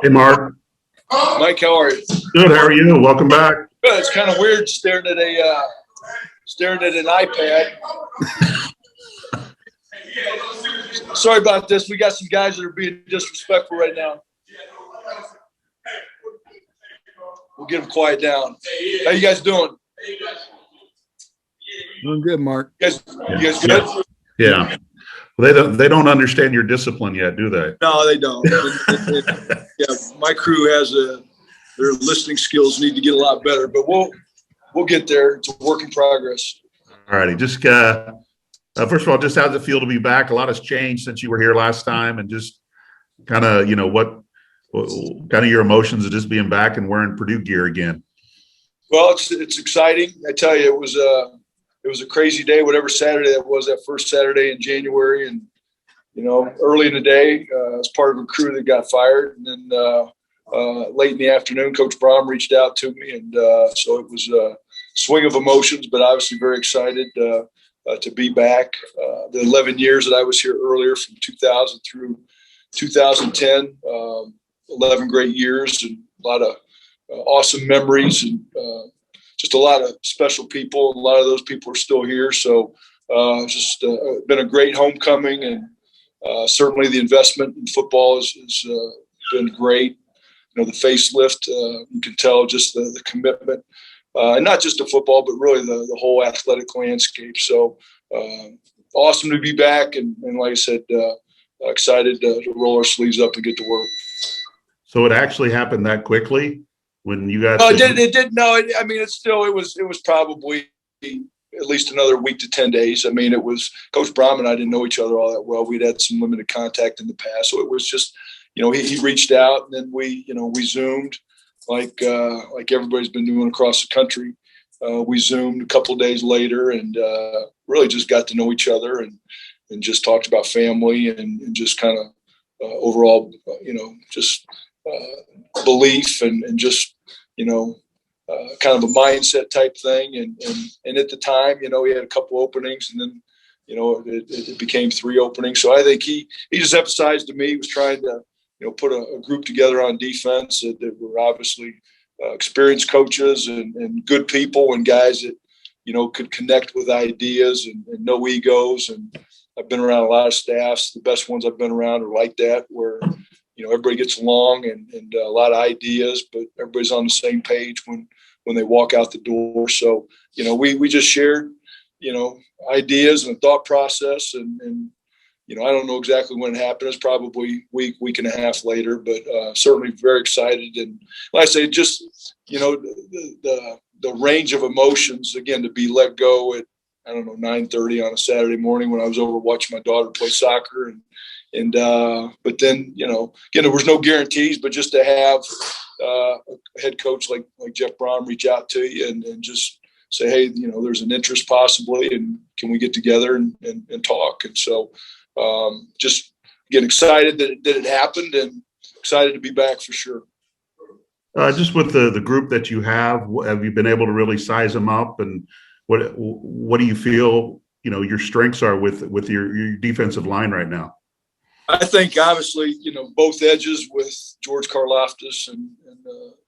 Hey, Mark. Mike, how are you? Good. How are you? Welcome back. Good. It's kind of weird staring at an iPad. Sorry about this. We got some guys that are being disrespectful right now. We'll get them quiet down. How you guys doing? Doing good, Mark. You guys good? Yeah. Well, they don't understand your discipline yet, do they? No, they don't. Yeah, my crew has their listening skills need to get a lot better, but we'll get there. It's a work in progress. All righty. Just first of all, just how does it feel to be back? A lot has changed since you were here last time, and just kind of what kind of your emotions of just being back and wearing Purdue gear again. Well, it's exciting. I tell you, it was a crazy day, whatever Saturday that was, that first Saturday in January. And, early in the day, I was part of a crew that got fired. And then late in the afternoon, Coach Brom reached out to me. And so it was a swing of emotions, but obviously very excited to be back. The 11 years that I was here earlier, from 2000 through 2010, 11 great years and a lot of awesome memories and just a lot of special people. A lot of those people are still here. So just been a great homecoming, and certainly the investment in football has been great. The facelift, you can tell just the commitment, and not just to football, but really the whole athletic landscape. So awesome to be back. And like I said, excited to roll our sleeves up and get to work. So it actually happened that quickly when you got. It did. No, it was probably at least another week to 10 days. I mean, it was Coach Brom and I didn't know each other all that well. We'd had some limited contact in the past, so it was just, he reached out, and then we Zoomed like everybody's been doing across the country. We Zoomed a couple of days later, and really just got to know each other and just talked about family and just kind of overall, just belief and just, kind of a mindset type thing. And at the time, he had a couple openings, and then, it became 3 openings. So I think he just emphasized to me, he was trying to, put a group together on defense that were obviously experienced coaches and good people and guys that, could connect with ideas and no egos. And I've been around a lot of staffs. The best ones I've been around are like that, where, everybody gets along and a lot of ideas, but everybody's on the same page when they walk out the door. So, we just shared, ideas and a thought process, and I don't know exactly when it happened. It's probably week and a half later, but certainly very excited. And like I say, just, the range of emotions, again, to be let go at, 9:30 on a Saturday morning when I was over watching my daughter play soccer. But then, again, there was no guarantees, but just to have a head coach like Jeff Brom reach out to you and just say, hey, there's an interest possibly, and can we get together and talk? And so just get excited that it happened, and excited to be back for sure. Just with the group that you have you been able to really size them up, and what do you feel, your strengths are with your defensive line right now? I think obviously, both edges with George Karlaftis and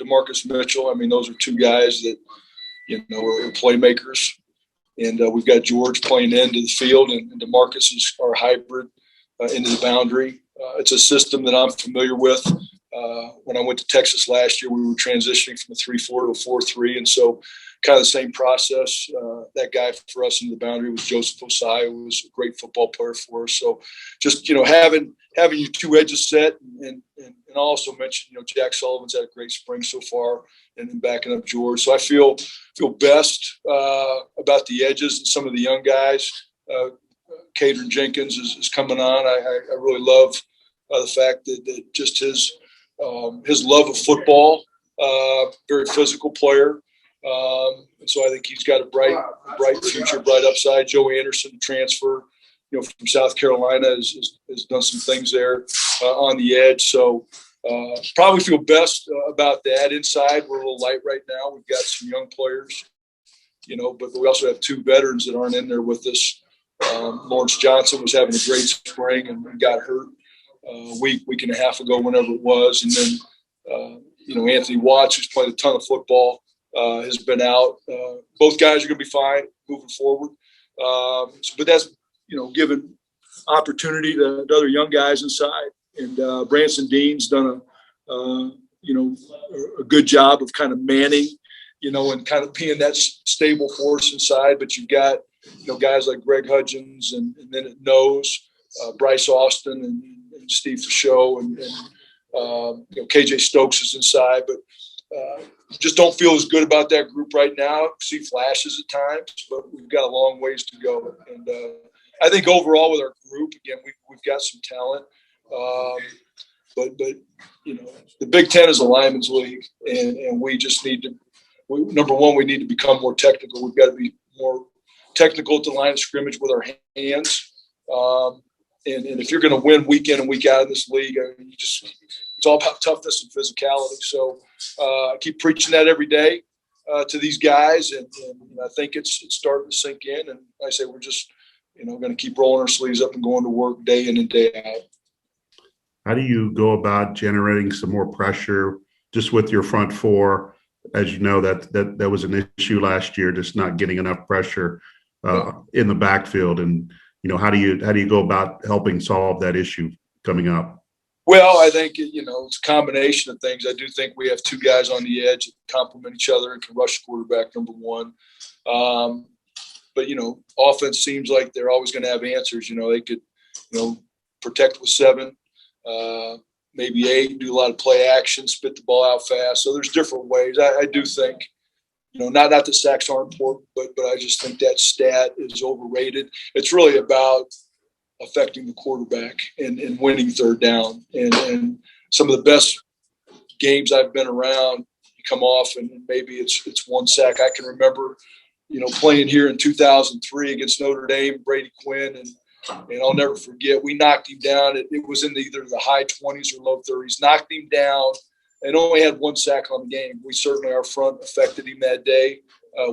Demarcus Mitchell. I mean, those are 2 guys that, are playmakers. And we've got George playing into the field, and Demarcus is our hybrid into the boundary. It's a system that I'm familiar with. When I went to Texas last year, we were transitioning from a 3-4 to a 4-3. And so kind of the same process. That guy for us in the boundary was Joseph Osai, who was a great football player for us. So just, having your 2 edges set, and I also mentioned, Jack Sullivan's had a great spring so far, and then backing up George. So I feel best about the edges and some of the young guys. Caden Jenkins is coming on. I really love the fact that just his love of football, very physical player. And so I think he's got a bright future, bright upside. Joe Anderson, transfer, from South Carolina, has done some things there on the edge. So probably feel best about that. Inside, we're a little light right now. We've got some young players, but we also have 2 veterans that aren't in there with us. Lawrence Johnson was having a great spring and got hurt a week and a half ago, whenever it was. And then Anthony Watts, who's played a ton of football, has been out. Both guys are going to be fine moving forward. But that's, given opportunity to other young guys inside. And Branson Dean's done a good job of kind of manning, and kind of being that stable force inside. But you've got, guys like Greg Hudgens and then at nose, Bryce Austin and Steve Fichot and KJ Stokes is inside. But just don't feel as good about that group right now. See flashes at times, but we've got a long ways to go. And I think overall with our group, again, we've got some talent. But the Big Ten is a lineman's league, and we just need to. Number one, we need to become more technical. We've got to be more technical at the line of scrimmage with our hands. And if you're going to win week in and week out in this league, it's all about toughness and physicality. So I keep preaching that every day to these guys, and I think it's starting to sink in. And like I say, we're just going to keep rolling our sleeves up and going to work day in and day out. How do you go about generating some more pressure just with your front four? As you know, that was an issue last year, just not getting enough pressure in the backfield. And how do you go about helping solve that issue coming up? Well, I think it's a combination of things. I do think we have two guys on the edge that complement each other and can rush the quarterback. Number one, but offense seems like they're always going to have answers. They could protect with 7. Maybe 8, do a lot of play action, spit the ball out fast. So there's different ways. I do think, not that sacks aren't important, but I just think that stat is overrated. It's really about affecting the quarterback and winning third down. And some of the best games I've been around come off, and maybe it's 1 sack. I can remember, playing here in 2003 against Notre Dame, Brady Quinn, and I'll never forget, we knocked him down. It was in either the high 20s or low 30s. Knocked him down and only had 1 sack on the game. We certainly, our front affected him that day.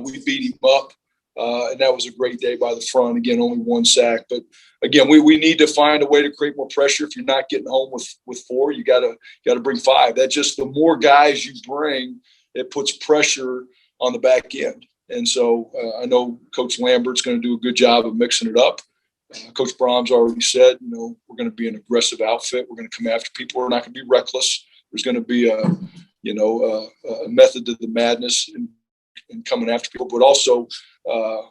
We beat him up, and that was a great day by the front. Again, only 1 sack. But, again, we need to find a way to create more pressure. If you're not getting home with 4, you got to bring 5. That just the more guys you bring, it puts pressure on the back end. And so I know Coach Lambert's going to do a good job of mixing it up. Coach Brahms already said, we're going to be an aggressive outfit. We're going to come after people. We're not going to be reckless. There's going to be a method to the madness in coming after people, but also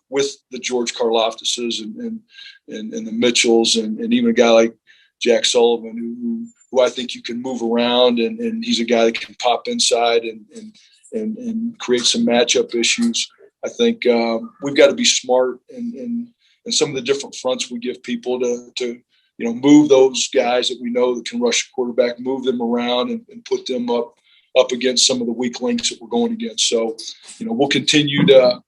with the George Karloftises and the Mitchells and even a guy like Jack Sullivan, who I think you can move around, and he's a guy that can pop inside and create some matchup issues. I think we've got to be smart and some of the different fronts we give people to move those guys that we know that can rush a quarterback, move them around and put them up against some of the weak links that we're going against. So, we'll continue to,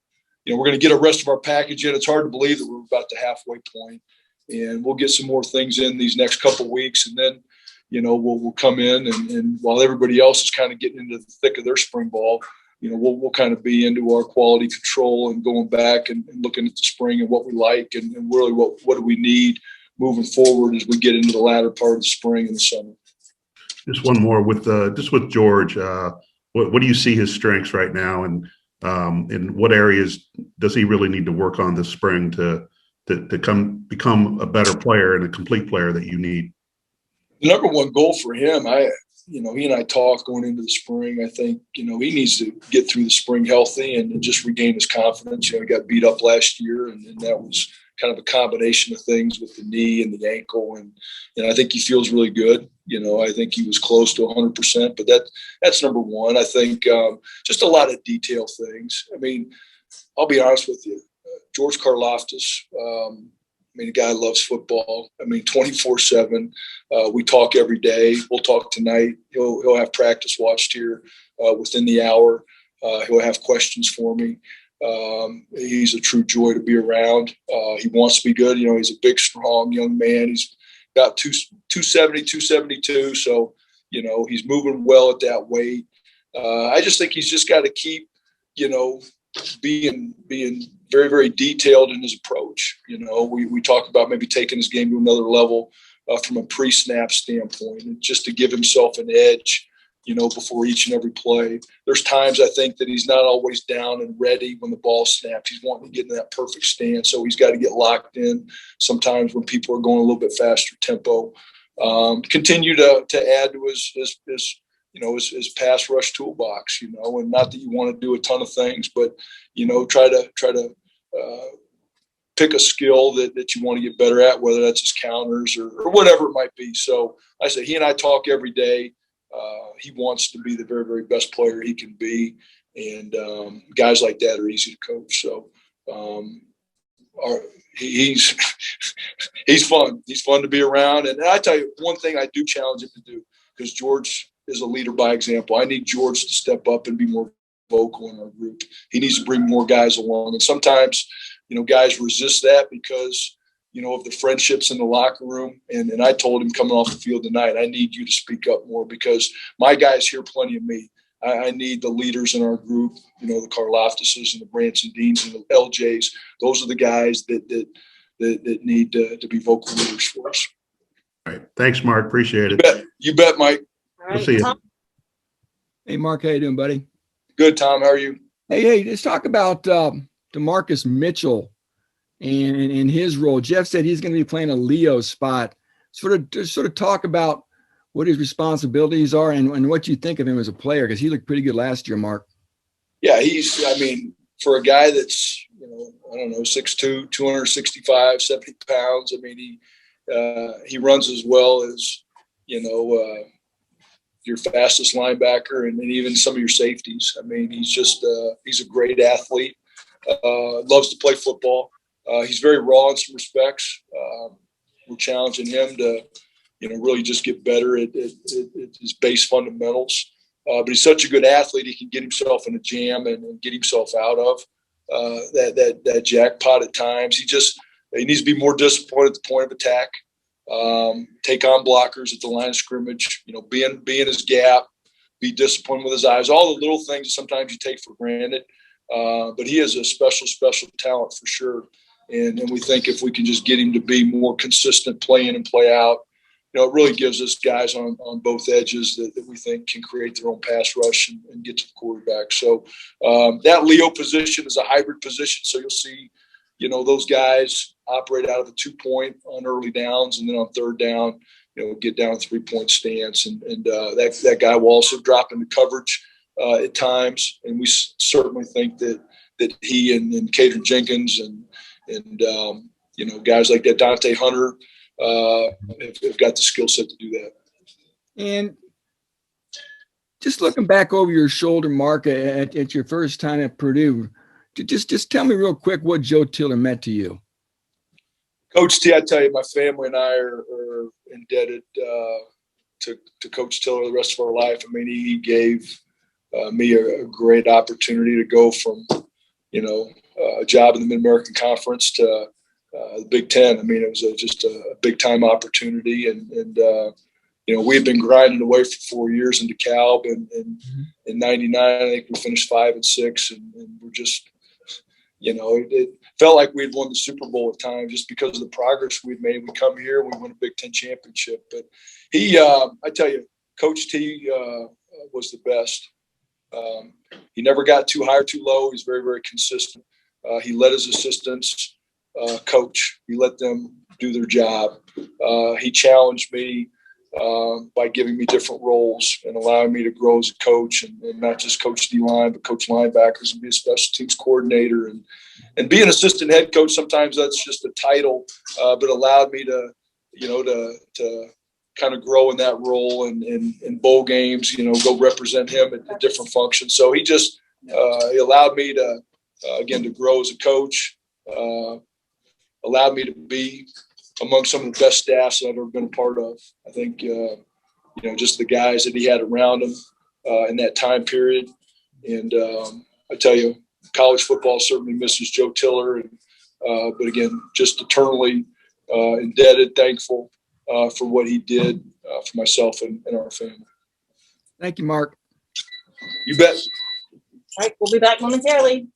we're going to get the rest of our package in. It's hard to believe that we're about the halfway point, and we'll get some more things in these next couple of weeks. And then, we'll come in and while everybody else is kind of getting into the thick of their spring ball, we'll kind of be into our quality control and going back and looking at the spring and what we like and really what do we need moving forward as we get into the latter part of the spring and the summer. Just one more with George. What do you see his strengths right now, and in what areas does he really need to work on this spring to become a better player and a complete player that you need? The number one goal for him, he and I talked going into the spring. I think, he needs to get through the spring healthy and just regain his confidence. He got beat up last year, and that was kind of a combination of things with the knee and the ankle. And I think he feels really good. I think he was close to 100%, but that's number one. I think just a lot of detail things. I mean, I'll be honest with you. George Karloftis, the guy loves football. 24/7. We talk every day. We'll talk tonight. He'll have practice watched here within the hour. He'll have questions for me. He's a true joy to be around. He wants to be good. He's a big, strong young man. He's about 270, 272. So, he's moving well at that weight. I just think he's just got to keep, being very, very detailed in his approach. We talk about maybe taking his game to another level from a pre-snap standpoint, and just to give himself an edge before each and every play. There's times I think that he's not always down and ready when the ball snaps. He's wanting to get in that perfect stance, so he's got to get locked in sometimes when people are going a little bit faster tempo. Continue to add to his pass rush toolbox, and not that you want to do a ton of things, but try to pick a skill that you want to get better at, whether that's his counters or whatever it might be. So I say he and I talk every day. He wants to be the very, very best player he can be, and guys like that are easy to coach. So he's fun. He's fun to be around. And I tell you, one thing I do challenge him to do, because George is a leader by example. I need George to step up and be more vocal in our group. He needs to bring more guys along. And sometimes, guys resist that because, of the friendships in the locker room. And I told him coming off the field tonight, I need you to speak up more because my guys hear plenty of me. I need the leaders in our group, the Karloftises and the Branson Deans and the LJs. Those are the guys that need to be vocal leaders for us. All right. Thanks, Mark. Appreciate it. You bet, Mike. We'll see you. Hey, Mark, how you doing, buddy? Good, Tom. How are you? Hey, let's talk about Demarcus Mitchell and his role. Jeff said he's going to be playing a Leo spot. Sort of talk about what his responsibilities are and what you think of him as a player, because he looked pretty good last year, Mark. Yeah, for a guy that's, 6'2", 265, 70 pounds, he runs as well as, your fastest linebacker and even some of your safeties. He's a great athlete, loves to play football. He's very raw in some respects. We're challenging him to, really just get better at his base fundamentals. But he's such a good athlete, he can get himself in a jam and get himself out of that jackpot at times. He needs to be more disciplined at the point of attack. Take on blockers at the line of scrimmage, be in his gap, be disciplined with his eyes, all the little things that sometimes you take for granted. But he is a special talent for sure. And we think if we can just get him to be more consistent play in and play out, it really gives us guys on both edges that we think can create their own pass rush and get to the quarterback. So that Leo position is a hybrid position. So you'll see, those guys operate out of the 2-point on early downs, and then on third down, get down 3-point stance. And that guy will also drop into coverage at times. And we certainly think that he and Caden Jenkins and guys like that, Dante Hunter, have got the skill set to do that. And just looking back over your shoulder, Mark, at your first time at Purdue, just tell me real quick what Joe Tiller meant to you. Coach T, I tell you, my family and I are indebted to Coach Tiller the rest of our life. He gave me a great opportunity to go from, a job in the Mid-American Conference to the Big Ten. It was just a big-time opportunity. And we had been grinding away for 4 years in DeKalb. And in 99, I think we finished 5-6. And we're just, it felt like we had won the Super Bowl at times just because of the progress we'd made. We come here, we win a Big Ten championship. But I tell you, Coach T was the best. He never got too high or too low. He's very, very consistent. He let his assistants coach. He let them do their job. He challenged me by giving me different roles and allowing me to grow as a coach and not just coach D-line, but coach linebackers and be a special teams coordinator. And be an assistant head coach, sometimes that's just a title, but allowed me to kind of grow in that role and in bowl games, go represent him at different functions. So he just he allowed me to, again, to grow as a coach, allowed me to be among some of the best staffs that I've ever been a part of. I think, just the guys that he had around him in that time period. And I tell you, college football certainly misses Joe Tiller. But again, just eternally indebted, thankful for what he did for myself and our family. Thank you, Mark. You bet. All right, we'll be back momentarily.